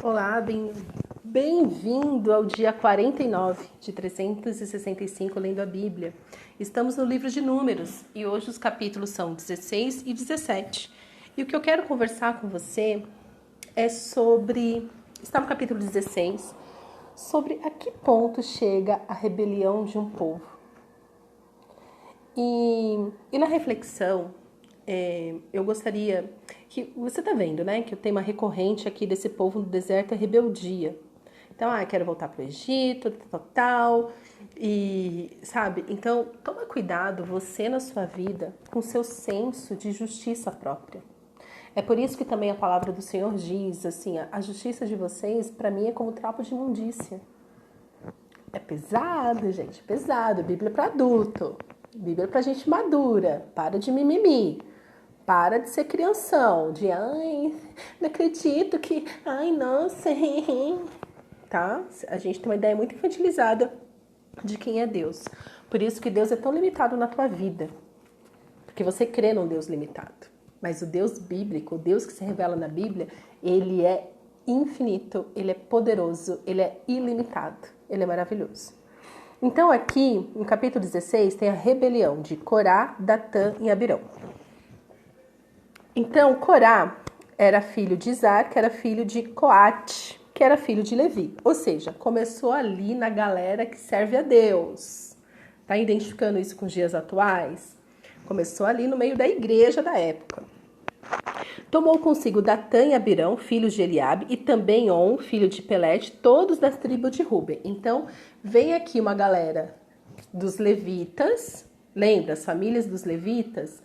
Olá, bem-vindo ao dia 49 de 365 lendo a Bíblia. Estamos no livro de Números e hoje os capítulos são 16 e 17. E o que eu quero conversar com você é está no capítulo 16, sobre a que ponto chega a rebelião de um povo. E na reflexão, eu gostaria que você está vendo, né, que o tema recorrente aqui desse povo no deserto é rebeldia. Então, quero voltar para o Egito, tal, e sabe? Então, toma cuidado você na sua vida com seu senso de justiça própria. É por isso que também a palavra do Senhor diz assim: a justiça de vocês para mim é como trapo de imundícia. É pesado, gente, pesado. Bíblia para adulto. Bíblia para gente madura. Para de mimimi. Para de ser crianção. De ai, não acredito que. Ai, nossa. Tá? A gente tem uma ideia muito infantilizada de quem é Deus. Por isso que Deus é tão limitado na tua vida. Porque você crê num Deus limitado. Mas o Deus bíblico, o Deus que se revela na Bíblia, ele é infinito, ele é poderoso, ele é ilimitado, ele é maravilhoso. Então aqui, no capítulo 16, tem a rebelião de Corá, Datã e Abirão. Então, Corá era filho de Izar, que era filho de Coate, que era filho de Levi. Ou seja, começou ali na galera que serve a Deus. Tá identificando isso com os dias atuais? Começou ali no meio da igreja da época. Tomou consigo Datã e Abirão, filhos de Eliabe, e também On, filho de Pelete, todos das tribos de Ruben. Então, vem aqui uma galera dos levitas, lembra, as famílias dos levitas,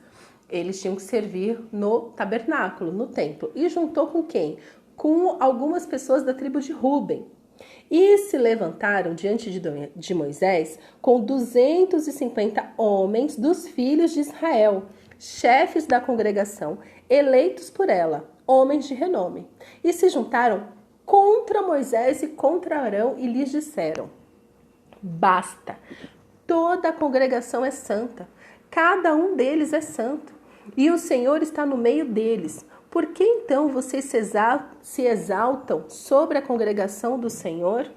eles tinham que servir no tabernáculo, no templo. E juntou com quem? Com algumas pessoas da tribo de Ruben. E se levantaram diante de Moisés com 250 homens dos filhos de Israel, chefes da congregação, eleitos por ela, homens de renome. E se juntaram contra Moisés e contra Arão e lhes disseram: basta, toda a congregação é santa, cada um deles é santo, e o Senhor está no meio deles. Por que então vocês se exaltam sobre a congregação do Senhor?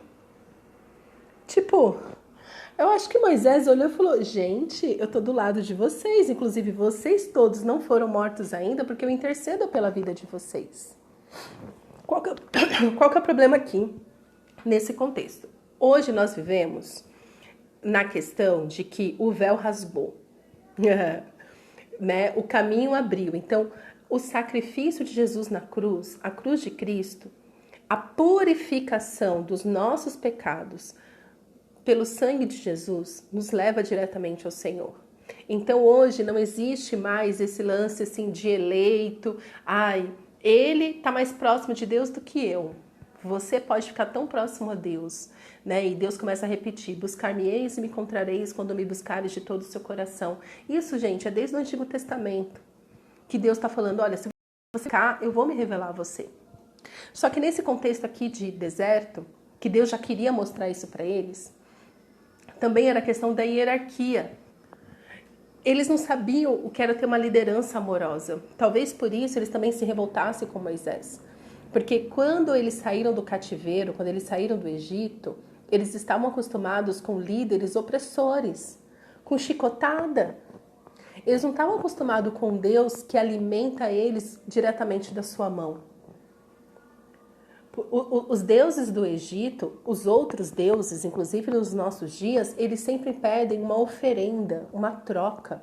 Eu acho que Moisés olhou e falou: gente, eu tô do lado de vocês, inclusive vocês todos não foram mortos ainda porque eu intercedo pela vida de vocês. Qual que é o problema aqui, nesse contexto? Hoje nós vivemos na questão de que o véu rasgou, né? O caminho abriu. Então, o sacrifício de Jesus na cruz, a cruz de Cristo, a purificação dos nossos pecados pelo sangue de Jesus nos leva diretamente ao Senhor. Então hoje não existe mais esse lance assim de eleito, ele está mais próximo de Deus do que eu. Você pode ficar tão próximo a Deus, né? E Deus começa a repetir: buscar-me-eis e me encontrareis quando me buscares de todo o seu coração. Isso, gente, é desde o Antigo Testamento que Deus está falando: olha, se você ficar, eu vou me revelar a você. Só que nesse contexto aqui de deserto, que Deus já queria mostrar isso para eles, também era a questão da hierarquia. Eles não sabiam o que era ter uma liderança amorosa. Talvez por isso eles também se revoltassem com Moisés. Porque quando eles saíram do cativeiro, quando eles saíram do Egito, eles estavam acostumados com líderes opressores, com chicotada. Eles não estavam acostumados com Deus que alimenta eles diretamente da sua mão. Os deuses do Egito, os outros deuses, inclusive nos nossos dias, eles sempre pedem uma oferenda, uma troca.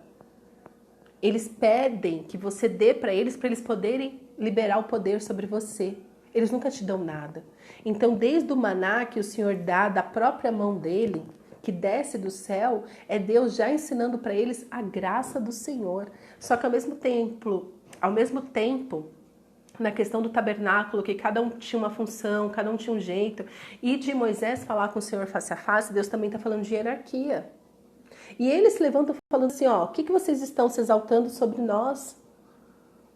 Eles pedem que você dê para eles poderem liberar o poder sobre você. Eles nunca te dão nada. Então, desde o maná que o Senhor dá da própria mão dele, que desce do céu, é Deus já ensinando para eles a graça do Senhor. Só que ao mesmo tempo, na questão do tabernáculo, que cada um tinha uma função, cada um tinha um jeito, e de Moisés falar com o Senhor face a face, Deus também está falando de hierarquia. E eles se levantam falando assim: o que vocês estão se exaltando sobre nós?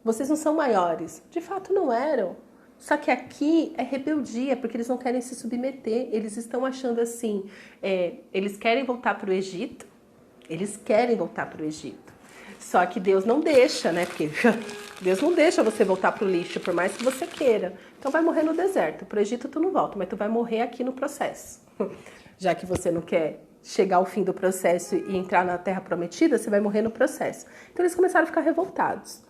Vocês não são maiores. De fato não eram. Só que aqui é rebeldia, porque eles não querem se submeter. Eles estão achando assim, eles querem voltar para o Egito, Só que Deus não deixa, né? Porque Deus não deixa você voltar pro lixo, por mais que você queira. Então vai morrer no deserto. Pro Egito tu não volta, mas tu vai morrer aqui no processo. Já que você não quer chegar ao fim do processo e entrar na Terra Prometida, você vai morrer no processo. Então eles começaram a ficar revoltados.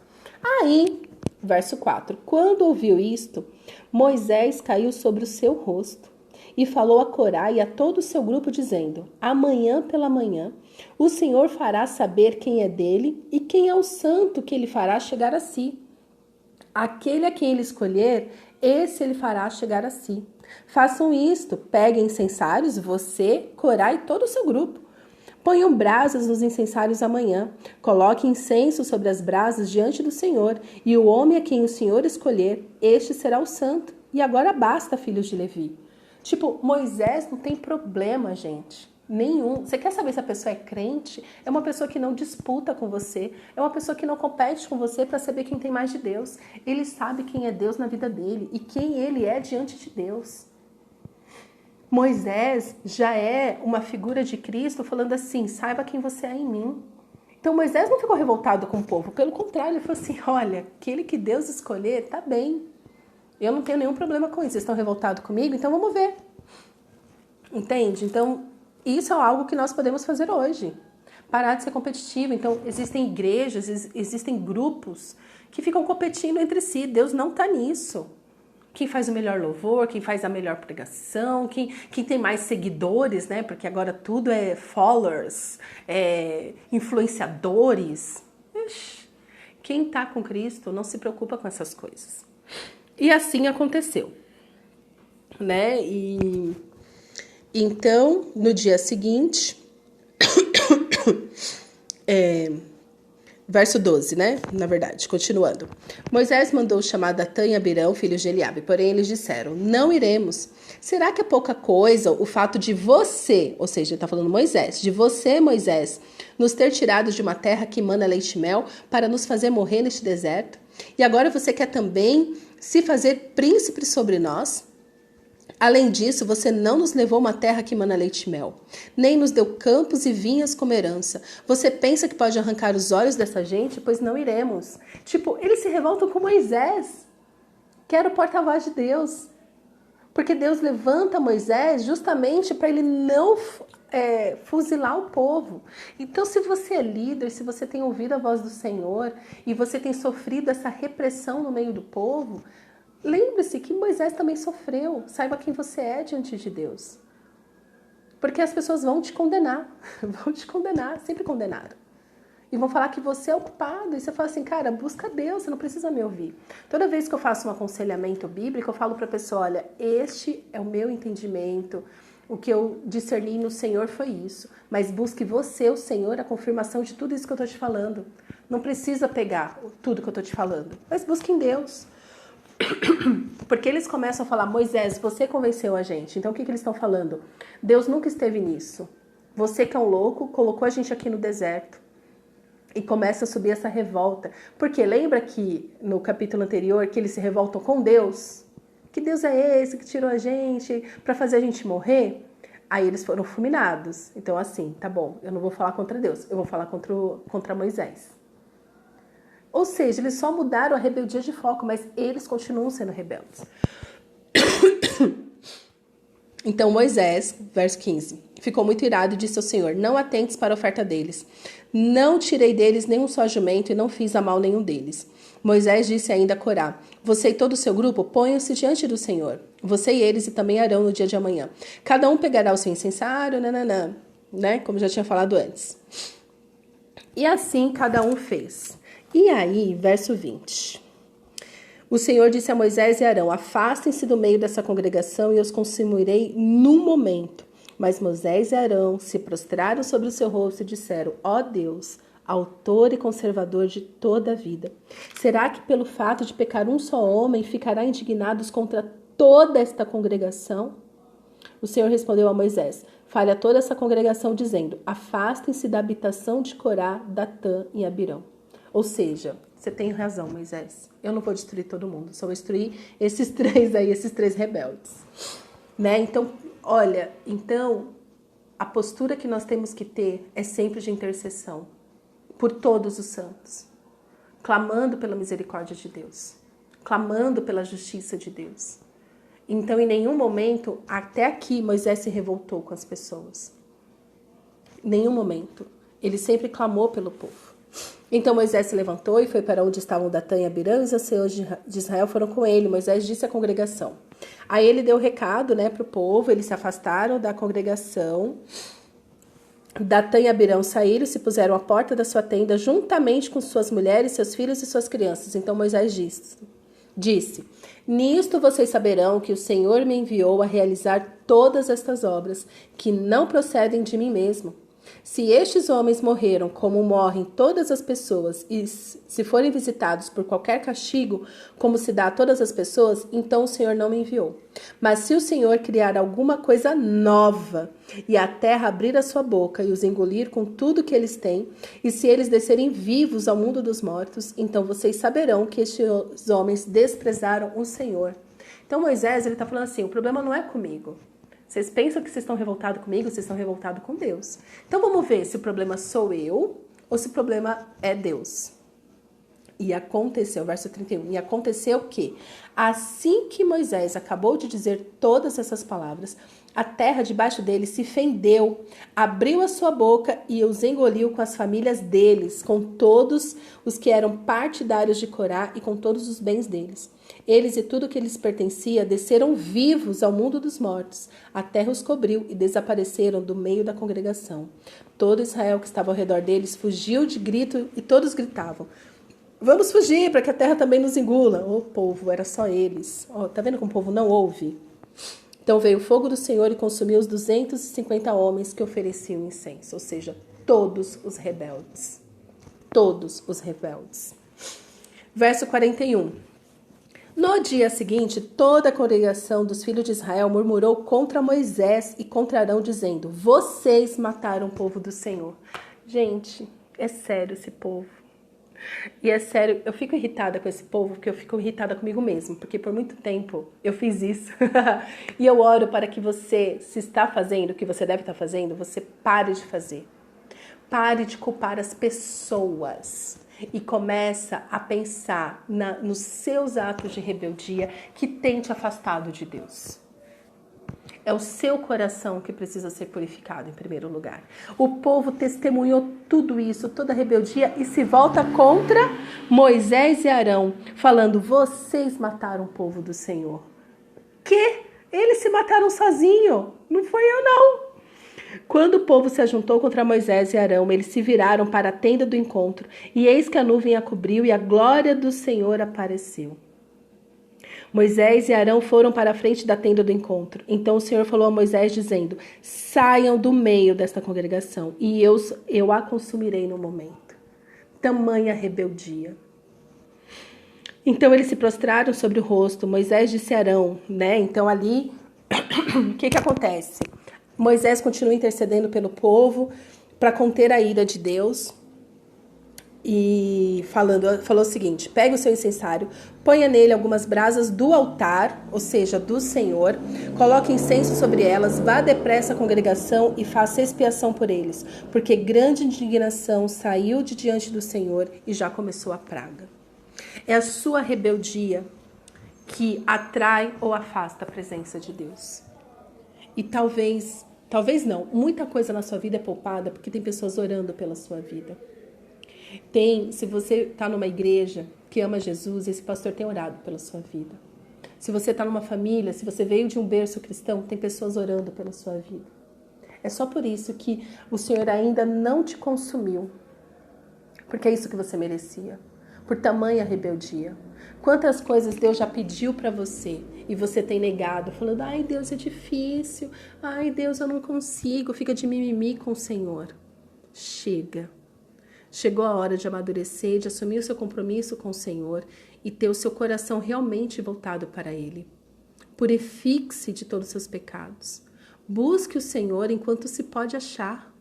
Aí, verso 4. Quando ouviu isto, Moisés caiu sobre o seu rosto e falou a Corá e a todo o seu grupo, dizendo: amanhã pela manhã o Senhor fará saber quem é dele e quem é o santo que ele fará chegar a si. Aquele a quem ele escolher, esse ele fará chegar a si. Façam isto, peguem incensários, você, Corá e todo o seu grupo. Ponham brasas nos incensários amanhã. Coloque incenso sobre as brasas diante do Senhor. E o homem a quem o Senhor escolher, este será o santo. E agora basta, filhos de Levi. Tipo, Moisés não tem problema, gente. Nenhum. Você quer saber se a pessoa é crente? É uma pessoa que não disputa com você. É uma pessoa que não compete com você para saber quem tem mais de Deus. Ele sabe quem é Deus na vida dele e quem ele é diante de Deus. Moisés já é uma figura de Cristo falando assim, saiba quem você é em mim. Então Moisés não ficou revoltado com o povo, pelo contrário, ele falou assim, olha, aquele que Deus escolher, tá bem. Eu não tenho nenhum problema com isso, vocês estão revoltados comigo, então vamos ver. Entende? Então, isso é algo que nós podemos fazer hoje. Parar de ser competitivo. Então, existem igrejas, existem grupos que ficam competindo entre si. Deus não está nisso. Quem faz o melhor louvor, quem faz a melhor pregação, quem tem mais seguidores, né? Porque agora tudo é followers, influenciadores. Ixi, quem está com Cristo não se preocupa com essas coisas. E assim aconteceu, né? E então, no dia seguinte, verso 12, né? Na verdade, continuando. Moisés mandou chamar Datã e Abirão, filhos de Eliabe. Porém, eles disseram, não iremos. Será que é pouca coisa o fato de você, ou seja, ele está falando Moisés, de você, Moisés, nos ter tirado de uma terra que emana leite e mel para nos fazer morrer neste deserto? E agora você quer também se fazer príncipe sobre nós? Além disso, você não nos levou uma terra que emana leite e mel, nem nos deu campos e vinhas como herança. Você pensa que pode arrancar os olhos dessa gente? Pois não iremos. Tipo, eles se revoltam com Moisés, que era o porta-voz de Deus. Porque Deus levanta Moisés justamente para ele não fuzilar o povo. Então, se você é líder, se você tem ouvido a voz do Senhor e você tem sofrido essa repressão no meio do povo, lembre-se que Moisés também sofreu. Saiba quem você é diante de Deus. Porque as pessoas vão te condenar. Vão te condenar, sempre condenaram. E vão falar que você é o culpado. E você fala assim, cara, busca Deus, você não precisa me ouvir. Toda vez que eu faço um aconselhamento bíblico, eu falo para a pessoa, olha, este é o meu entendimento. O que eu discerni no Senhor foi isso. Mas busque você, o Senhor, a confirmação de tudo isso que eu estou te falando. Não precisa pegar tudo que eu estou te falando. Mas busque em Deus. Porque eles começam a falar, Moisés, você convenceu a gente. Então o que eles estão falando? Deus nunca esteve nisso. Você que é um louco, colocou a gente aqui no deserto. E começa a subir essa revolta. Porque lembra que no capítulo anterior que eles se revoltam com Deus? Que Deus é esse que tirou a gente para fazer a gente morrer? Aí eles foram fulminados. Então assim, tá bom, eu não vou falar contra Deus, eu vou falar contra Moisés. Ou seja, eles só mudaram a rebeldia de foco, mas eles continuam sendo rebeldes. Então Moisés, verso 15, ficou muito irado e disse ao Senhor, não atentes para a oferta deles. Não tirei deles nenhum só jumento e não fiz a mal nenhum deles. Moisés disse ainda a Corá, você e todo o seu grupo ponham-se diante do Senhor. Você e eles e também Arão no dia de amanhã. Cada um pegará o seu incensário, nananã, né? Como já tinha falado antes. E assim cada um fez. E aí, verso 20. O Senhor disse a Moisés e Arão, afastem-se do meio dessa congregação e eu os consumirei num momento. Mas Moisés e Arão se prostraram sobre o seu rosto e disseram, ó Deus, autor e conservador de toda a vida, será que pelo fato de pecar um só homem ficará indignados contra toda esta congregação? O Senhor respondeu a Moisés, fale a toda essa congregação dizendo, afastem-se da habitação de Corá, Datã e Abirão. Ou seja, você tem razão, Moisés. Eu não vou destruir todo mundo, só vou destruir esses três rebeldes. Né? Então, olha, a postura que nós temos que ter é sempre de intercessão. por todos os santos, clamando pela misericórdia de Deus, clamando pela justiça de Deus. Então, em nenhum momento, até aqui, Moisés se revoltou com as pessoas. Em nenhum momento. Ele sempre clamou pelo povo. Então Moisés se levantou e foi para onde estavam Datã e Abirã, e os anciãos de Israel foram com ele. Moisés disse à congregação. Aí ele deu recado, para o povo, eles se afastaram da congregação. Datã e Abirão saíram e se puseram à porta da sua tenda, juntamente com suas mulheres, seus filhos e suas crianças. Então Moisés disse: nisto vocês saberão que o Senhor me enviou a realizar todas estas obras, que não procedem de mim mesmo. Se estes homens morreram como morrem todas as pessoas, e se forem visitados por qualquer castigo, como se dá a todas as pessoas, então o Senhor não me enviou. Mas se o Senhor criar alguma coisa nova, e a terra abrir a sua boca e os engolir com tudo que eles têm, e se eles descerem vivos ao mundo dos mortos, então vocês saberão que estes homens desprezaram o Senhor. Então Moisés, ele está falando assim, o problema não é comigo. Vocês pensam que vocês estão revoltados comigo, vocês estão revoltados com Deus. Então vamos ver se o problema sou eu ou se o problema é Deus. E aconteceu, verso 31, e aconteceu que, assim que Moisés acabou de dizer todas essas palavras, a terra debaixo dele se fendeu, abriu a sua boca e os engoliu com as famílias deles, com todos os que eram partidários de Corá e com todos os bens deles. Eles e tudo que lhes pertencia desceram vivos ao mundo dos mortos. A terra os cobriu e desapareceram do meio da congregação. Todo Israel que estava ao redor deles fugiu de grito e todos gritavam: vamos fugir para que a terra também nos engula. O povo, era só eles. Tá vendo como o povo não ouve? Então veio o fogo do Senhor e consumiu os 250 homens que ofereciam incenso. Ou seja, todos os rebeldes. Todos os rebeldes. Verso 41. No dia seguinte, toda a congregação dos filhos de Israel murmurou contra Moisés e contra Arão, dizendo: vocês mataram o povo do Senhor. Gente, é sério esse povo. E é sério, eu fico irritada com esse povo, porque eu fico irritada comigo mesmo, porque por muito tempo eu fiz isso. E eu oro para que você, se está fazendo o que você deve estar fazendo, você pare de fazer. Pare de culpar as pessoas e começa a pensar nos seus atos de rebeldia que tem te afastado de Deus. É o seu coração que precisa ser purificado em primeiro lugar. O povo testemunhou tudo isso, toda a rebeldia, e se volta contra Moisés e Arão, falando: vocês mataram o povo do Senhor. Que? Eles se mataram sozinhos, não foi eu não. Quando o povo se ajuntou contra Moisés e Arão, eles se viraram para a tenda do encontro, e eis que a nuvem a cobriu e a glória do Senhor apareceu. Moisés e Arão foram para a frente da tenda do encontro. Então o Senhor falou a Moisés, dizendo: saiam do meio desta congregação, e eu a consumirei no momento. Tamanha rebeldia. Então eles se prostraram sobre o rosto. Moisés disse a Arão, Então ali, o que acontece? Moisés continua intercedendo pelo povo para conter a ira de Deus. E falou o seguinte: pegue o seu incensário, ponha nele algumas brasas do altar, ou seja, do Senhor, coloque incenso sobre elas, vá depressa à congregação e faça expiação por eles, porque grande indignação saiu de diante do Senhor e já começou a praga. É a sua rebeldia que atrai ou afasta a presença de Deus. E talvez não, muita coisa na sua vida é poupada porque tem pessoas orando pela sua vida. Se você está numa igreja que ama Jesus, esse pastor tem orado pela sua vida. Se você está numa família, se você veio de um berço cristão, tem pessoas orando pela sua vida. É só por isso que o Senhor ainda não te consumiu. Porque é isso que você merecia. Por tamanha rebeldia. Quantas coisas Deus já pediu para você e você tem negado, falando: ai Deus, é difícil, ai Deus, eu não consigo, fica de mimimi com o Senhor. Chega. Chegou a hora de amadurecer, de assumir o seu compromisso com o Senhor e ter o seu coração realmente voltado para Ele. Purifique-se de todos os seus pecados. Busque o Senhor enquanto se pode achar.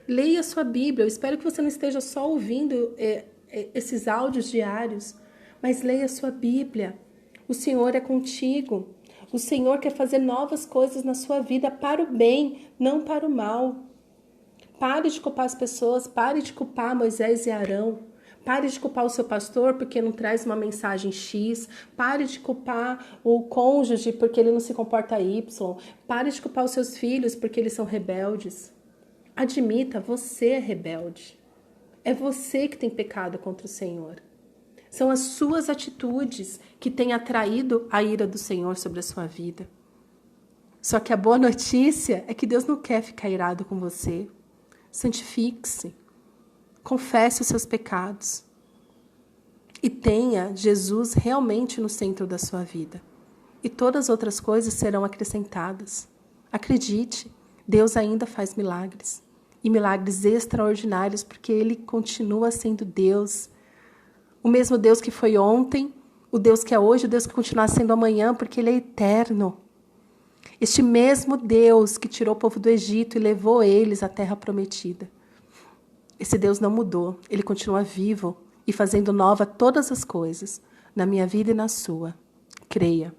Leia a sua Bíblia. Eu espero que você não esteja só ouvindo esses áudios diários, mas leia a sua Bíblia. O Senhor é contigo. O Senhor quer fazer novas coisas na sua vida para o bem, não para o mal. Pare de culpar as pessoas, pare de culpar Moisés e Arão. Pare de culpar o seu pastor porque não traz uma mensagem X. Pare de culpar o cônjuge porque ele não se comporta Y. Pare de culpar os seus filhos porque eles são rebeldes. Admita, você é rebelde. É você que tem pecado contra o Senhor. São as suas atitudes que têm atraído a ira do Senhor sobre a sua vida. Só que a boa notícia é que Deus não quer ficar irado com você. Santifique-se. Confesse os seus pecados. E tenha Jesus realmente no centro da sua vida. E todas as outras coisas serão acrescentadas. Acredite, Deus ainda faz milagres. E milagres extraordinários, porque Ele continua sendo Deus. O mesmo Deus que foi ontem, o Deus que é hoje, o Deus que continua sendo amanhã, porque Ele é eterno. Este mesmo Deus que tirou o povo do Egito e levou eles à terra prometida. Esse Deus não mudou, Ele continua vivo e fazendo nova todas as coisas, na minha vida e na sua. Creia.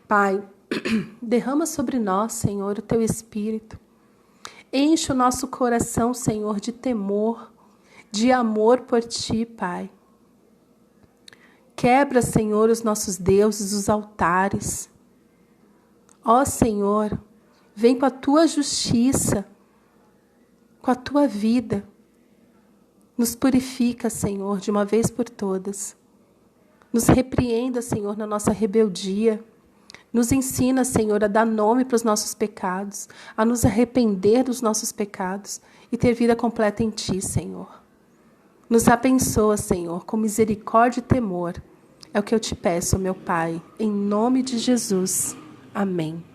Pai, derrama sobre nós, Senhor, o Teu Espírito. Enche o nosso coração, Senhor, de temor, de amor por Ti, Pai. Quebra, Senhor, os nossos deuses, os altares. Ó Senhor, vem com a Tua justiça, com a Tua vida. Nos purifica, Senhor, de uma vez por todas. Nos repreenda, Senhor, na nossa rebeldia. Nos ensina, Senhor, a dar nome para os nossos pecados, a nos arrepender dos nossos pecados e ter vida completa em Ti, Senhor. Nos abençoa, Senhor, com misericórdia e temor. É o que eu te peço, meu Pai, em nome de Jesus. Amém.